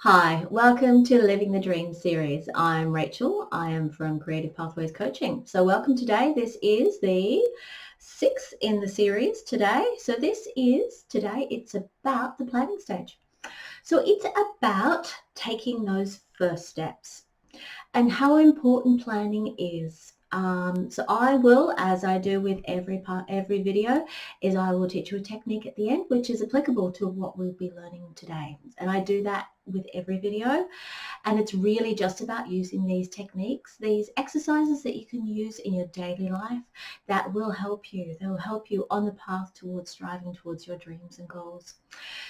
Hi, welcome to Living the Dream series. I'm Rachel. I am from Creative Pathways Coaching. So welcome today. This is the sixth in the series today. So today it's about the planning stage. So it's about taking those first steps and how important planning is. So I will, as I do with every video, is I will teach you a technique at the end, which is applicable to what we'll be learning today. And I do that with every video. And it's really just about using these techniques, these exercises that you can use in your daily life that will help you. They'll help you on the path towards striving towards your dreams and goals.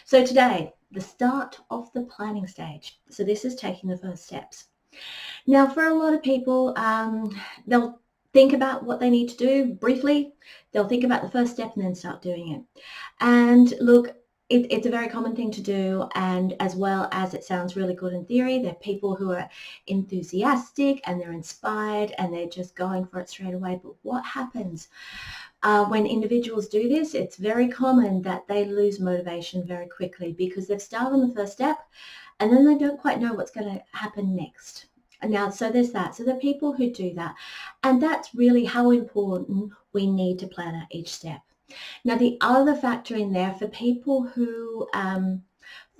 So today, the start of the planning stage. So this is taking the first steps. Now, for a lot of people, they'll think about what they need to do briefly. They'll think about the first step and then start doing it. And look, it's a very common thing to do, and as well as it sounds really good in theory, there are people who are enthusiastic and they're inspired and they're just going for it straight away. But what happens when individuals do this? It's very common that they lose motivation very quickly because they've started on the first step and then they don't quite know what's going to happen next. Now, so there's that. So there are people who do that. And that's really how important we need to plan out each step. Now, the other factor in there for people who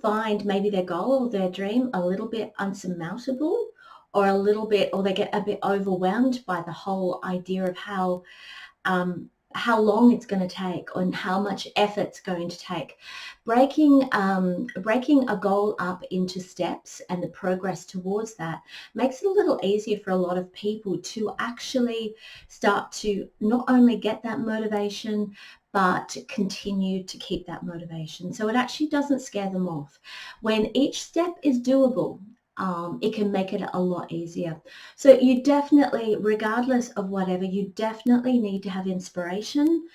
find maybe their goal or their dream a little bit unsurmountable or they get a bit overwhelmed by the whole idea of how long it's going to take and how much effort it's going to take. Breaking a goal up into steps and the progress towards that makes it a little easier for a lot of people to actually start to not only get that motivation, but continue to keep that motivation. So it actually doesn't scare them off. When each step is doable, it can make it a lot easier. So you definitely, regardless of whatever, you definitely need to have inspiration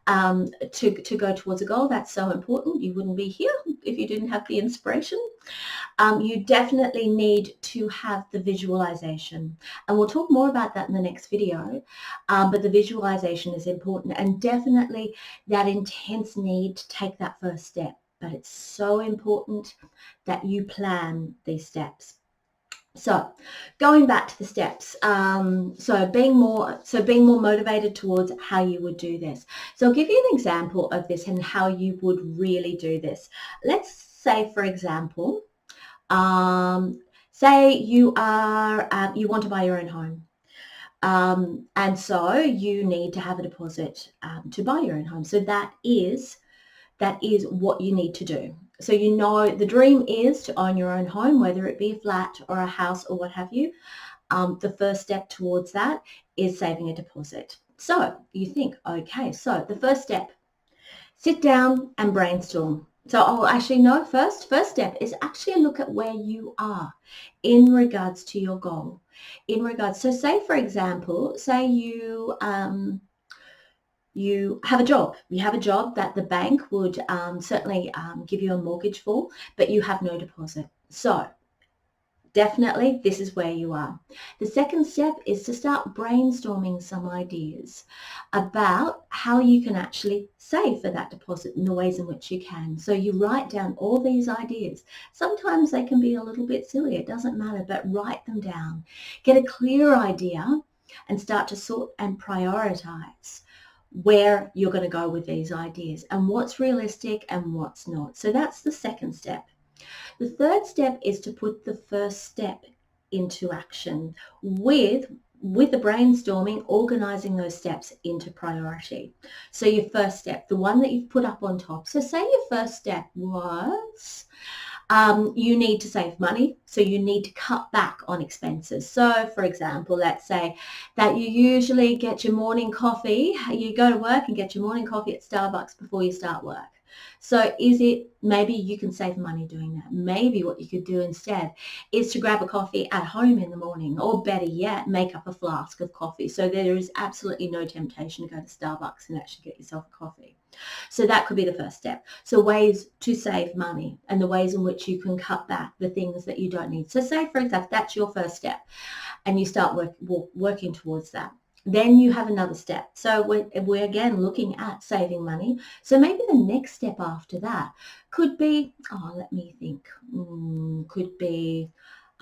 to go towards a goal. That's so important. You wouldn't be here if you didn't have the inspiration. You definitely need to have the visualization. And we'll talk more about that in the next video. But the visualization is important, and definitely that intense need to take that first step. But it's so important that you plan these steps. So going back to the steps, so being more motivated towards how you would do this. So I'll give you an example of this and how you would really do this. Let's say, for example, say you want to buy your own home. And so you need to have a deposit to buy your own home. So that is what you need to do. So you know the dream is to own your own home, whether it be a flat or a house or what have you. The first step towards that is saving a deposit. So you think, okay, so the first step, sit down and brainstorm. So first step is actually look at where you are in regards to your goal. So say, for example, say you have a job. You have a job that the bank would certainly give you a mortgage for, but you have no deposit. So definitely this is where you are. The second step is to start brainstorming some ideas about how you can actually save for that deposit and the ways in which you can. So you write down all these ideas. Sometimes they can be a little bit silly, it doesn't matter, but write them down. Get a clear idea and start to sort and prioritize where you're going to go with these ideas and what's realistic and what's not. So that's the second step. The third step is to put the first step into action with the brainstorming, organizing those steps into priority. So your first step, the one that you've put up on top. So say your first step was you need to save money, so you need to cut back on expenses. So for example, let's say that you usually get your morning coffee, you go to work and get your morning coffee at Starbucks before you start work. So maybe you can save money doing that. Maybe what you could do instead is to grab a coffee at home in the morning, or better yet, make up a flask of coffee. So there is absolutely no temptation to go to Starbucks and actually get yourself a coffee. So that could be the first step. So ways to save money and the ways in which you can cut back the things that you don't need. So say, for example, that's your first step and you start working towards that. Then you have another step. So we're again looking at saving money. So maybe the next step after that could be, let me think. could be,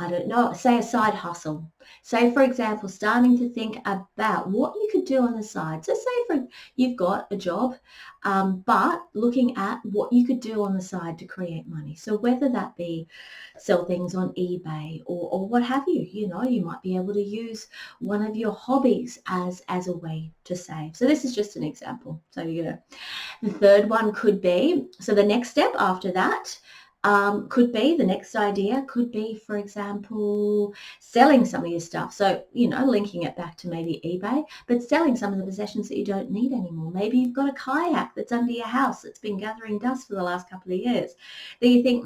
I don't know, say a side hustle. Say, for example, starting to think about what you could do on the side. So say for you've got a job, but looking at what you could do on the side to create money. So whether that be sell things on eBay or what have you, you might be able to use one of your hobbies as a way to save. So this is just an example. So, the third one could be, so the next step after that, could be, the next idea could be, for example, selling some of your stuff. So, linking it back to maybe eBay, but selling some of the possessions that you don't need anymore. Maybe you've got a kayak that's under your house that's been gathering dust for the last couple of years that you think,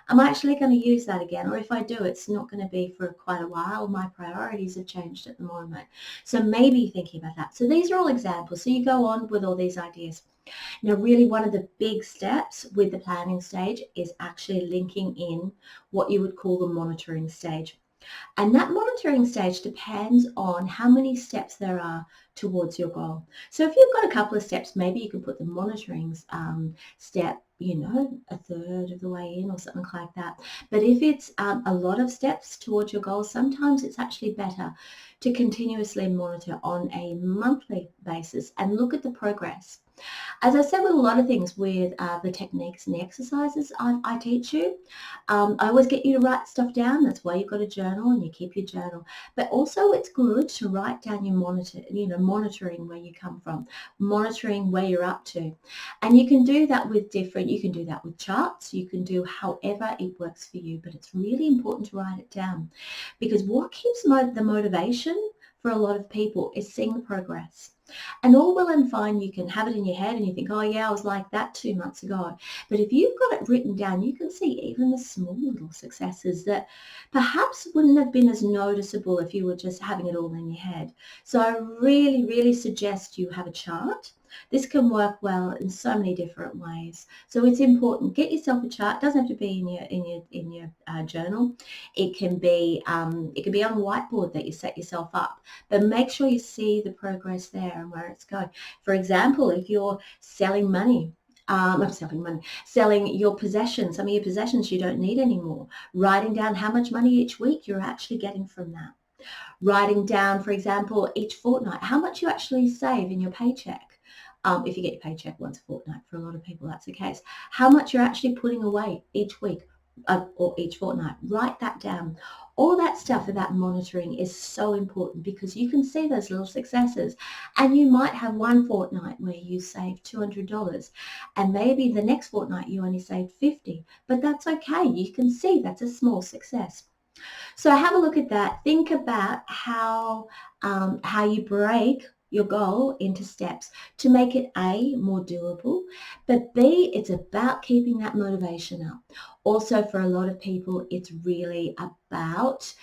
I'm actually going to use that again. Or if I do, it's not going to be for quite a while. My priorities have changed at the moment. So maybe thinking about that. So these are all examples. So you go on with all these ideas. Now, really one of the big steps with the planning stage is actually linking in what you would call the monitoring stage. And that monitoring stage depends on how many steps there are towards your goal. So if you've got a couple of steps, maybe you can put the monitoring step, a third of the way in or something like that. But if it's a lot of steps towards your goal, sometimes it's actually better to continuously monitor on a monthly basis and look at the progress. As I said with a lot of things with the techniques and the exercises I teach you, I always get you to write stuff down. That's why you've got a journal and you keep your journal. But also it's good to write down your monitoring where you come from, monitoring where you're up to. And you can do that with you can do that with charts. You can do however it works for you. But it's really important to write it down because what keeps the motivation for a lot of people is seeing the progress. And all well and fine, you can have it in your head and you think, oh yeah, I was like that 2 months ago. But if you've got it written down, you can see even the small little successes that perhaps wouldn't have been as noticeable if you were just having it all in your head. So I really, really suggest you have a chart. This can work well in so many different ways. So it's important. Get yourself a chart. It doesn't have to be in your journal. It can be on a whiteboard that you set yourself up. But make sure you see the progress there and where it's going. For example, if you're selling money, selling your possessions, some of your possessions you don't need anymore, writing down how much money each week you're actually getting from that. Writing down, for example, each fortnight, how much you actually save in your paycheck. If you get your paycheck once a fortnight, for a lot of people that's the case. How much you're actually putting away each week or each fortnight. Write that down. All that stuff about monitoring is so important because you can see those little successes and you might have one fortnight where you save $200 and maybe the next fortnight you only saved $50, but that's okay. You can see that's a small success. So have a look at that. Think about how you break your goal into steps to make it A, more doable, but B, it's about keeping that motivation up. Also, for a lot of people, it's really about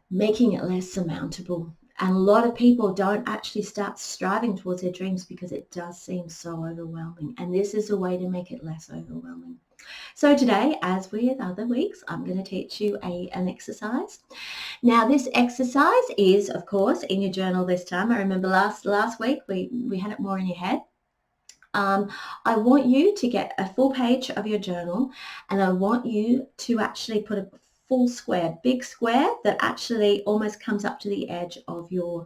making it less surmountable. And a lot of people don't actually start striving towards their dreams because it does seem so overwhelming. And this is a way to make it less overwhelming. So today, as with other weeks, I'm going to teach you an exercise. Now, this exercise is, of course, in your journal this time. I remember last week we had it more in your head. I want you to get a full page of your journal, and I want you to actually put a full square, big square that actually almost comes up to the edge of your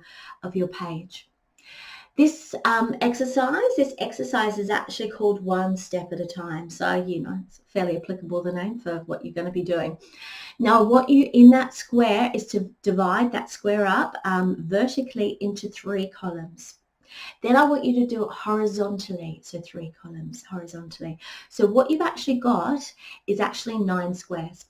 page. This exercise is actually called One Step at a Time. So, it's fairly applicable, the name, for what you're going to be doing. Now, what you in that square is to divide that square up vertically into 3 columns. Then I want you to do it horizontally, so 3 columns horizontally. So what you've actually got is actually 9 squares.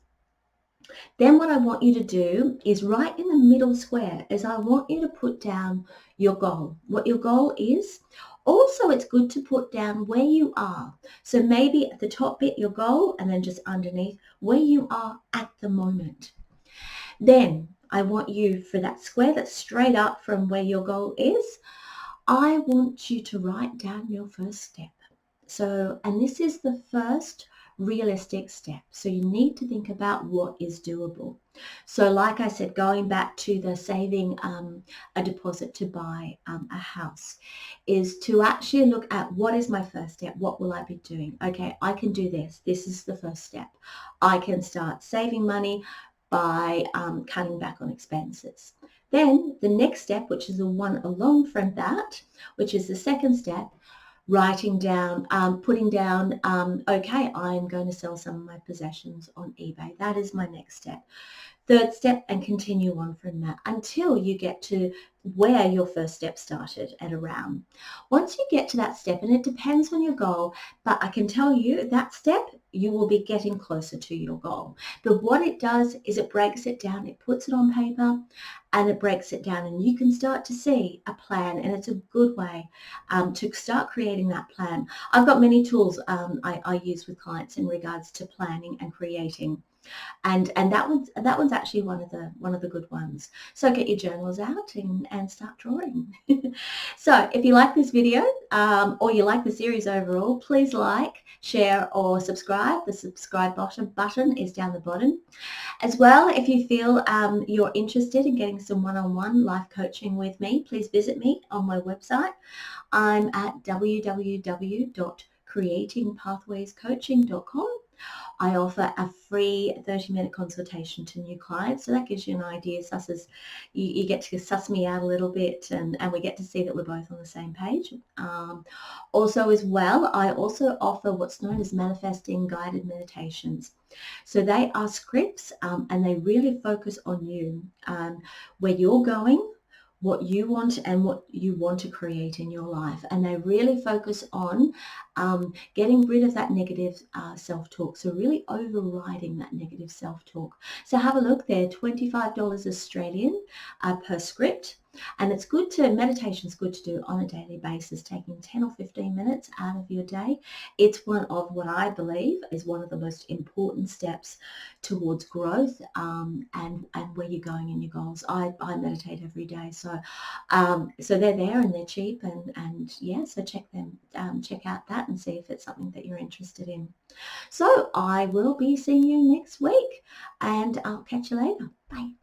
Then what I want you to do is right in the middle square is I want you to put down your goal, what your goal is. Also, it's good to put down where you are. So maybe at the top bit, your goal, and then just underneath where you are at the moment. Then I want you, for that square that's straight up from where your goal is, I want you to write down your first step. So, and this is the first realistic steps. So you need to think about what is doable. So like I said, going back to the saving a deposit to buy a house, is to actually look at what is my first step? What will I be doing? Okay, I can do this. This is the first step. I can start saving money by cutting back on expenses. Then the next step, which is the one along from that, which is the second step, writing down, putting down, okay, I'm going to sell some of my possessions on eBay. That is my next step. Third step, and continue on from that until you get to where your first step started at around. Once you get to that step, and it depends on your goal, but I can tell you that step, you will be getting closer to your goal. But what it does is it breaks it down, it puts it on paper, and it breaks it down, and you can start to see a plan, and it's a good way to start creating that plan. I've got many tools I use with clients in regards to planning and creating. And that one's actually one of the good ones. So get your journals out and start drawing. So if you like this video or you like the series overall, please like, share or subscribe. The subscribe button is down the bottom. As well, if you feel you're interested in getting some one-on-one life coaching with me, please visit me on my website. I'm at www.creatingpathwayscoaching.com. I offer a free 30-minute consultation to new clients, so that gives you an idea. You get to suss me out a little bit, and we get to see that we're both on the same page. Also as well, I also offer what's known as manifesting guided meditations. So they are scripts, and they really focus on you, where you're going, what you want and what you want to create in your life. And they really focus on getting rid of that negative self-talk. So really overriding that negative self-talk. So have a look there, $25 Australian per script. And it's good to, meditation's good to do on a daily basis, taking 10 or 15 minutes out of your day. It's one of what I believe is one of the most important steps towards growth and where you're going in your goals. I meditate every day. So they're there and they're cheap, and yeah, so check out that and see if it's something that you're interested in. So I will be seeing you next week, and I'll catch you later. Bye.